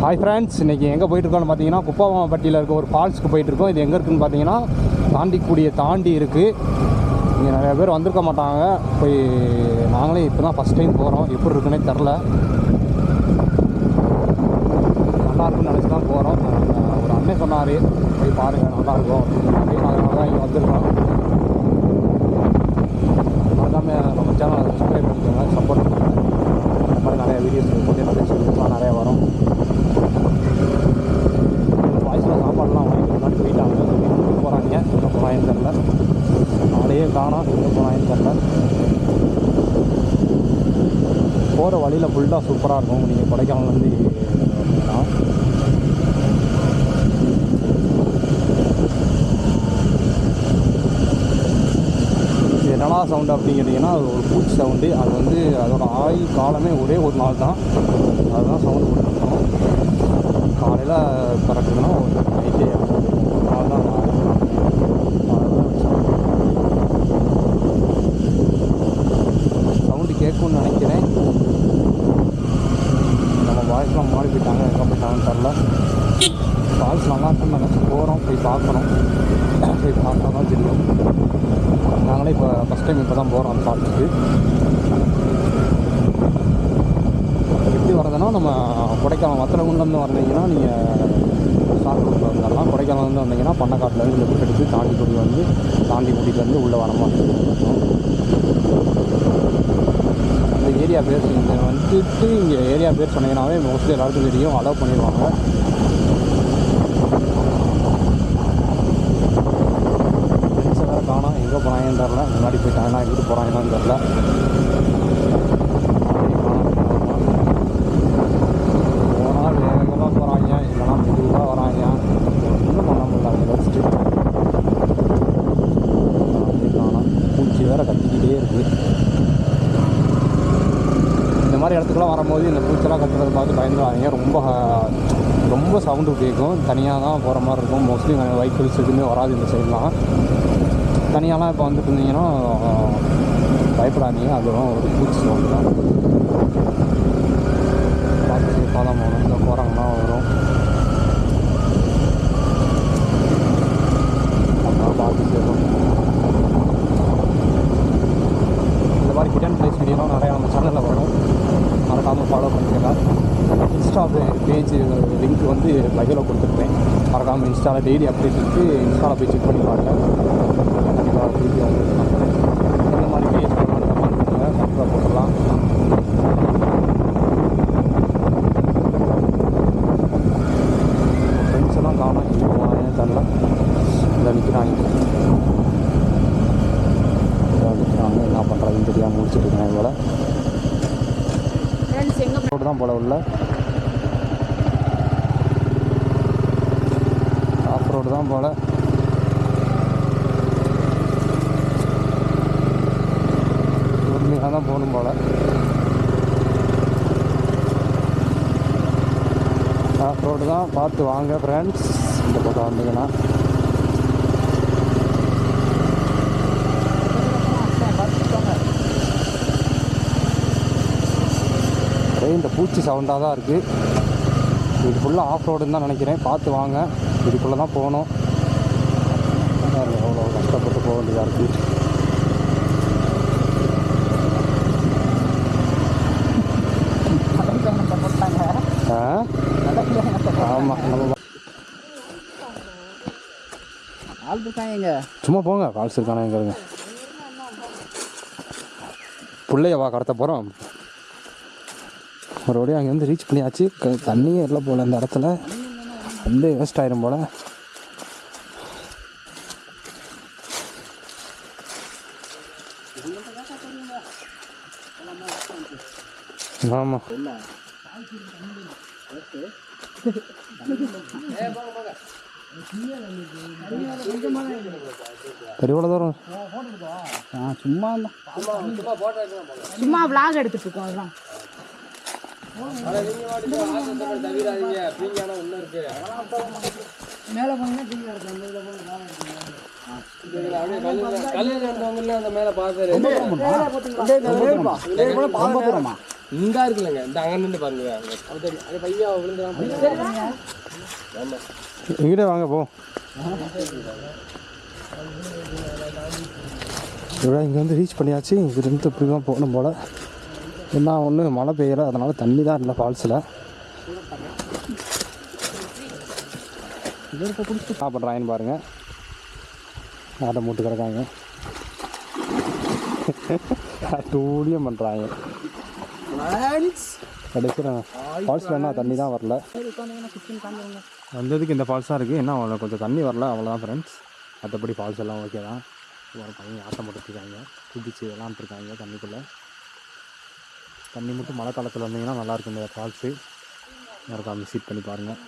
Hi friends, இன்றைக்கி எங்கே போயிட்டுருக்கோன்னு பார்த்தீங்கன்னா குப்பாவாம்பட்டியில் இருக்க ஒரு ஃபால்ஸுக்கு போயிட்டுருக்கோம். இது எங்கே இருக்குதுன்னு பார்த்தீங்கன்னா தாண்டிக்குடியை தாண்டி இருக்குது. இங்கே நிறைய பேர் வந்திருக்க மாட்டாங்க. போய் நாங்களே இப்போ தான் ஃபஸ்ட் டைம் போகிறோம். எப்படி இருக்குன்னே தெரில. நல்லாயிருக்குன்னு நினச்சி தான் போகிறோம். ஒரு அண்ணன் சொன்னார் போய் பாருங்கள் நல்லாயிருக்கும் அப்படின்னு. அதனால தான் இங்கே வந்திருக்கோம். மறக்காமல் நம்ம சேனலை சப்ஸ்கிரைப் பண்ணிக்கோங்க, சப்போர்ட் பண்ணுங்கள். இந்த மாதிரி நிறைய வீடியோஸ் போட்டு நிறைய வரும். வாய்ஸில் சாப்பாடுலாம் வாங்கிட்டு முன்னாடி போயிட்டாங்க. எங்கே போகிறாங்க, எங்கே போகிறாங்கன்னு தெரில. நாளையே காணோம், எங்கே போகிறாங்கன்னு தெரில. போகிற வழியில் ஃபுல்லாக சூப்பராக இருக்கும். நீங்கள் கொடைக்கானல்லேருந்து வந்தீங்கன்னா இது என்னடா சவுண்டு அப்படின்னு கேட்டிங்கன்னா அது ஒரு பூச்சி சவுண்டு. அது வந்து அதோட ஆயுள் காலமே ஒரே ஒரு நாள் தான். அதுதான் சவுண்டு கொடுத்துருக்கோம். காலையில் பறக்குதுன்னா ஒரு நைட்டே நாள் தான் சவுண்டு கேட்கும்னு நினைக்கிறேன். நம்ம வாய்ஸ்லாம் மாறி போயிட்டாங்க, எங்கே போயிட்டாங்கன்னு தெரில. ஃபால்ஸ் நல்லா இருக்குன்னு நினச்சி போகிறோம், போய் பார்க்குறோம். போய் பார்த்தா தான் தெரியும். நாங்களே இப்போ ஃபஸ்ட் டைம் இப்போ தான் போகிறோம் அந்த ஃபால்ஸுக்கு. எப்படி வரதுன்னா நம்ம கொடைக்கானல் வத்தலகுண்டம்னு வந்தீங்கன்னா நீங்கள் ஷார்ட் ரூட்டில் வந்துடலாம். கொடைக்கானல்லேருந்து வந்தீங்கன்னா பண்ணக்காட்டிலேருந்து லெஃப்ட் எடுத்து தாண்டிக்குடி வந்து தாண்டிக்குடியிலேருந்து உள்ளே வர மாதிரி இருக்கும். அந்த ஏரியா பேர் இங்கே வந்துட்டு இங்கே ஏரியா பேர் சொன்னீங்கன்னாவே மோஸ்ட்லி எல்லாருக்கும் தெரியும், அலோவ் பண்ணிடுவாங்க. ஃப்ரெண்ட்ஸை வேறு காணோம், எங்கே போகிறாங்கன்னு தெரில. முன்னாடி போயிட்டாங்கன்னா எங்கிட்டு போகிறாங்கன்னு தெரில. இந்த மாதிரி இடத்துக்குலாம் வரும்போது இந்த பூச்செல்லாம் கட்டுறதை பார்த்து பயந்துடாதீங்க. ரொம்ப சவுண்டு கேட்கும். தனியாக தான் போகிற மாதிரி இருக்கும். மோஸ்ட்லி வெஹிக்கிள்ஸ் எதுவுமே வராது இந்த சைட்லாம். தனியாலாம் இப்போ வந்துட்டு இருந்தீங்கன்னா பயப்படாதீங்க. அதுவும் ஒரு பூச்சி சவுண்டு தான். பார்த்து சேஃபாக தான் போகணும். இந்த போகிறாங்கன்னா வரும். அதனால் பார்த்து சேஃபாக. இந்த மாதிரி ஹிடன் பிளேஸ் வீடியோலாம் நிறையா நம்ம சேனலில் வரும். மறக்காமல் ஃபாலோ பண்ணிக்கலாம். இன்ஸ்டா பேஜ் லிங்க் வந்து பயோவில் கொடுத்துருப்பேன். மறக்காமல் இன்ஸ்டாவில் டெய்லி அப்டேட் இருக்குது. இன்ஸ்டாவில் போய் செக் பண்ணி பாருங்கள். கண்டிப்பாக வீடியோ வந்து இந்த மாதிரி பேஜ் பண்ணலாம், கமெண்ட் பண்ணுங்கள், கண்டிப்பாக போட்டுடலாம். ஃப்ரெண்ட்ஸ் எல்லாம் காணும், எங்கே போனாங்கன்னு தெரில. இதில் நிற்கிறாங்க, என்ன பண்ணுறதுன்னு தெரியாமல் முடிச்சுட்டு இருக்கேன். இவ்வளோ ரோடு தான் போல உள்ள ஆஃப் ரோடு தான் போல. உண்மையாக தான் போகணும் போல. ஆஃப் ரோடு தான், பார்த்து வாங்க ஃப்ரெண்ட்ஸ். இந்த பக்கம் வந்தீங்கன்னா இந்த பூச்சி சவுண்டாக தான் இருக்குது. இது ஃபுல்லாக ஆஃப் ரோடுன்னு தான் நினைக்கிறேன். பார்த்து வாங்க. இதுக்குள்ளே தான் போகணும். எவ்வளோ கஷ்டப்பட்டு போக வேண்டியதாக இருக்குது. ஆமாம், சும்மா போங்க. கால்ஸ் இருக்கானே எங்க பிள்ளையவா கடத்த போகிறோம். ஒரு வழியாக அங்கேருந்து ரீச் பண்ணியாச்சு. தண்ணியே இல்லை போல் அந்த இடத்துல. வந்து வேஸ்ட் ஆயிரும் போல். ஆமாம், பெரியவள தூரம் சும்மா விளாக் எடுத்துட்டு இருக்கோம். அதெல்லாம் மேலே போனீங்கன்னா கல்லில் இருந்தவங்கலாம் அந்த மேலே பார்த்தாரு இந்த இருக்குல்லங்க இந்த அங்கே நின்று பாருங்க அது பையா விழுந்துடாம. எங்கிட்ட வாங்க போ. இவ்வளோ இங்கே வந்து ரீச் பண்ணியாச்சு. இங்கிருந்து இப்படி தான் போகணும் போல். என்ன ஒன்று மழை பெய்யலை, அதனால் தண்ணி தான் இல்லை ஃபால்ஸில். என்ன பண்ணுறாங்கன்னு பாருங்கள். ஆட்டை மூட்டு கிடக்காங்க. டூடியம் பண்ணுறாங்க. கடைசியில் ஃபால்ஸில் என்ன தண்ணி தான் வரல. வந்ததுக்கு இந்த ஃபால்ஸாக இருக்குது. என்ன அவ்வளோ கொஞ்சம் தண்ணி வரல, அவ்வளோதான் ஃப்ரெண்ட்ஸ். மற்றபடி ஃபால்ஸ் எல்லாம் ஓகே தான். ஒரு பையன் ஆட்டம் போட்டுருக்காங்க, குதிச்சு விளாண்டுருக்காங்க தண்ணிக்குள்ளே. தண்ணி மட்டும் மழை காலத்தில் வந்தீங்கன்னா நல்லாயிருக்கும் இந்த ஃபால்ஸு. யாருக்கும் விசிட் பண்ணி பாருங்கள்.